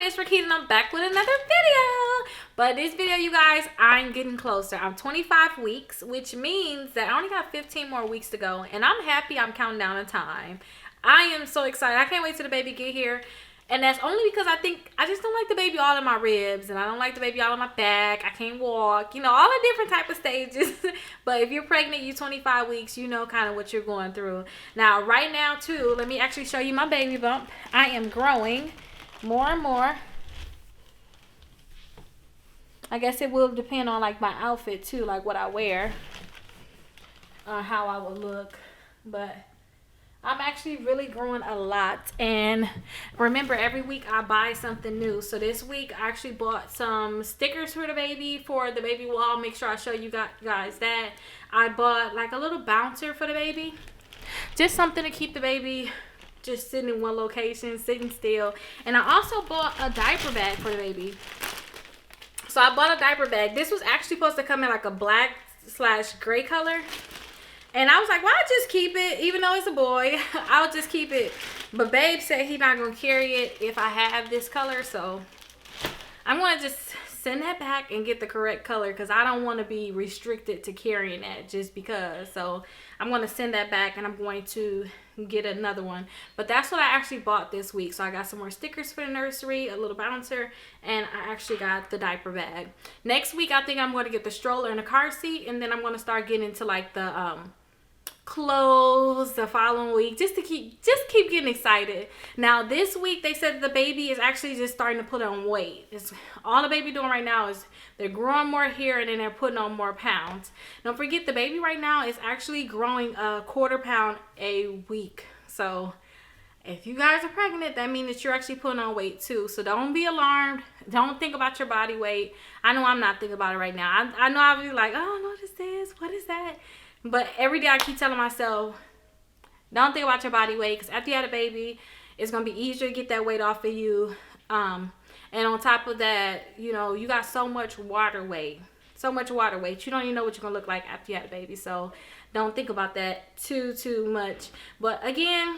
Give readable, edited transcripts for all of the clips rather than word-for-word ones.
It's Rickita and I'm back with another video. But this video, you guys, I'm getting closer. I'm 25 weeks, which means that I only got 15 more weeks to go. And I'm happy I'm counting down the time. I am so excited. I can't wait till the baby get here. And that's only because I just don't like the baby all in my ribs. And I don't like the baby all in my back. I can't walk. You know, all the different type of stages. But if you're pregnant, you're 25 weeks, you know kind of what you're going through. Now, right now, too, let me actually show you my baby bump. I am growing more and more. I guess it will depend on like my outfit too, like what I wear, how I will look. But I'm actually really growing a lot. And remember, every week I buy something new. So this week I actually bought some stickers for the baby wall. Make sure I show you guys that. I bought like a little bouncer for the baby, just something to keep the baby just sitting in one location, sitting still. And I also bought a diaper bag for the baby. So I bought a diaper bag. This was actually supposed to come in like a black/gray color. And I was like, why well, just keep it? Even though it's a boy, I'll just keep it. But babe said he's not going to carry it if I have this color. So I'm going to just send that back and get the correct color, because I don't want to be restricted to carrying that just because. So I'm going to send that back and I'm going to get another one. But that's what I actually bought this week. So I got some more stickers for the nursery, a little bouncer, and I actually got the diaper bag. Next week I think I'm going to get the stroller and the car seat, and then I'm going to start getting into like the clothes the following week, just keep getting excited. Now this week they said the baby is actually just starting to put on weight. It's all the baby doing right now is they're growing more hair and then they're putting on more pounds. Don't forget, the baby right now is actually growing a quarter pound a week. So if you guys are pregnant, that means that you're actually putting on weight too. So don't be alarmed. Don't think about your body weight. I know I'm not thinking about it right now. I know I'll be like, oh, what is this? What is that? But every day I keep telling myself, don't think about your body weight, because after you had a baby, it's going to be easier to get that weight off of you. And on top of that, you know, you got so much water weight. So much water weight. You don't even know what you're going to look like after you had a baby. So don't think about that too much. But again,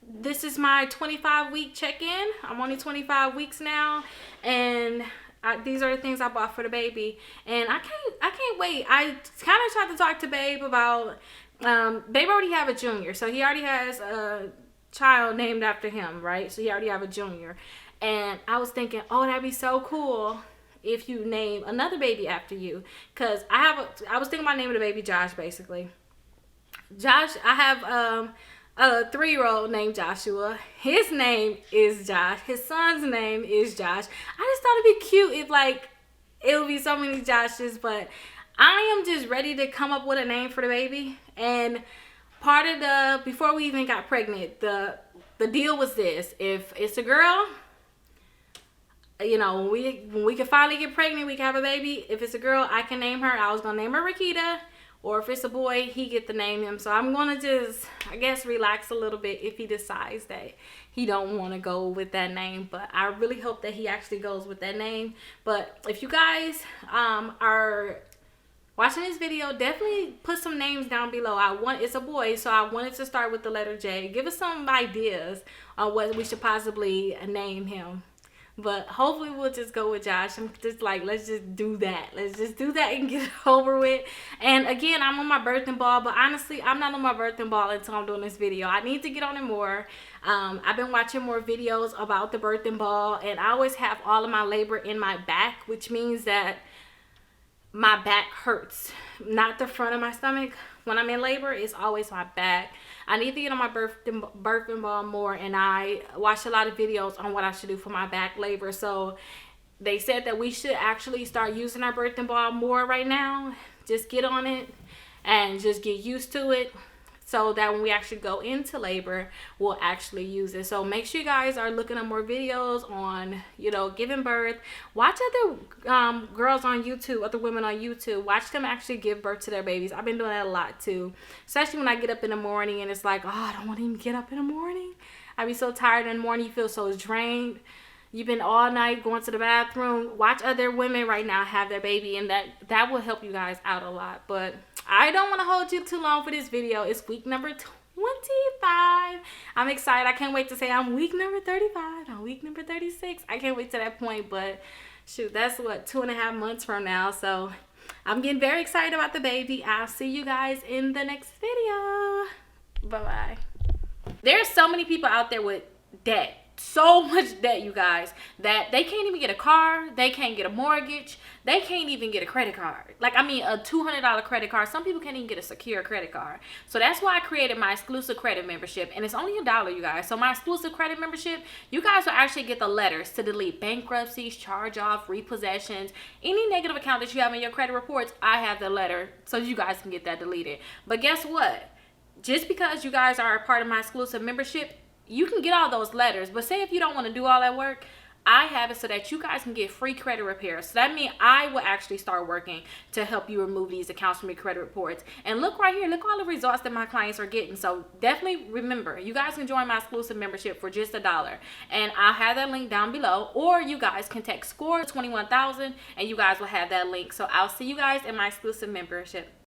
this is my 25-week check-in. I'm only 25 weeks now. And these are the things I bought for the baby, and I can't wait. I kind of tried to talk to Babe about, Babe already have a junior, so he already has a child named after him, right? So he already have a junior, and I was thinking, oh, that'd be so cool if you name another baby after you, because I was thinking about naming the baby Josh, basically. Josh, I have a 3-year-old named Joshua. His name is Josh. His son's name is Josh. I just thought it'd be cute if like it would be so many Joshes, but I am just ready to come up with a name for the baby. And part of before we even got pregnant, the deal was this: if it's a girl, you know, when we can finally get pregnant, we can have a baby. If it's a girl, I can name her. I was gonna name her Rickita. Or if it's a boy, he get to name him. So I'm going to just, I guess, relax a little bit if he decides that he don't want to go with that name. But I really hope that he actually goes with that name. But if you guys are watching this video, definitely put some names down below. It's a boy, so I wanted to start with the letter J. Give us some ideas on what we should possibly name him. But hopefully we'll just go with Josh. I'm just like, let's just do that. Let's just do that and get it over with. And again, I'm on my birthing ball. But honestly, I'm not on my birthing ball until I'm doing this video. I need to get on it more. I've been watching more videos about the birthing ball. And I always have all of my labor in my back, which means that my back hurts. Not the front of my stomach. When I'm in labor, it's always my back. I need to get on my birthing ball more, and I watched a lot of videos on what I should do for my back labor. So they said that we should actually start using our birthing ball more right now. Just get on it and just get used to it, so that when we actually go into labor, we'll actually use it. So make sure you guys are looking at more videos on, you know, giving birth. Watch other girls on YouTube, other women on YouTube. Watch them actually give birth to their babies. I've been doing that a lot too. Especially when I get up in the morning and it's like, oh, I don't want to even get up in the morning. I be so tired in the morning. You feel so drained. You've been all night going to the bathroom. Watch other women right now have their baby, and that will help you guys out a lot. But I don't want to hold you too long for this video. It's week number 20. 25. I'm excited. I can't wait to say I'm week number 35. I'm week number 36. I can't wait to that point, but shoot, that's what, 2.5 months from now. So I'm getting very excited about the baby. I'll see you guys in the next video. Bye-bye. There's so many people out there with debt. So much debt, you guys, that they can't even get a car. They can't get a mortgage. They can't even get a credit card. Like, I mean, a $200 credit card. Some people can't even get a secure credit card. So that's why I created my exclusive credit membership. And it's only $1, you guys. So my exclusive credit membership, you guys will actually get the letters to delete bankruptcies, charge off, repossessions, any negative account that you have in your credit reports. I have the letter so you guys can get that deleted. But guess what? Just because you guys are a part of my exclusive membership, you can get all those letters. But say if you don't want to do all that work, I have it so that you guys can get free credit repair. So that means I will actually start working to help you remove these accounts from your credit reports. And look right here, look all the results that my clients are getting. So definitely remember, you guys can join my exclusive membership for just $1. And I'll have that link down below. Or you guys can text SCORE 21,000 and you guys will have that link. So I'll see you guys in my exclusive membership.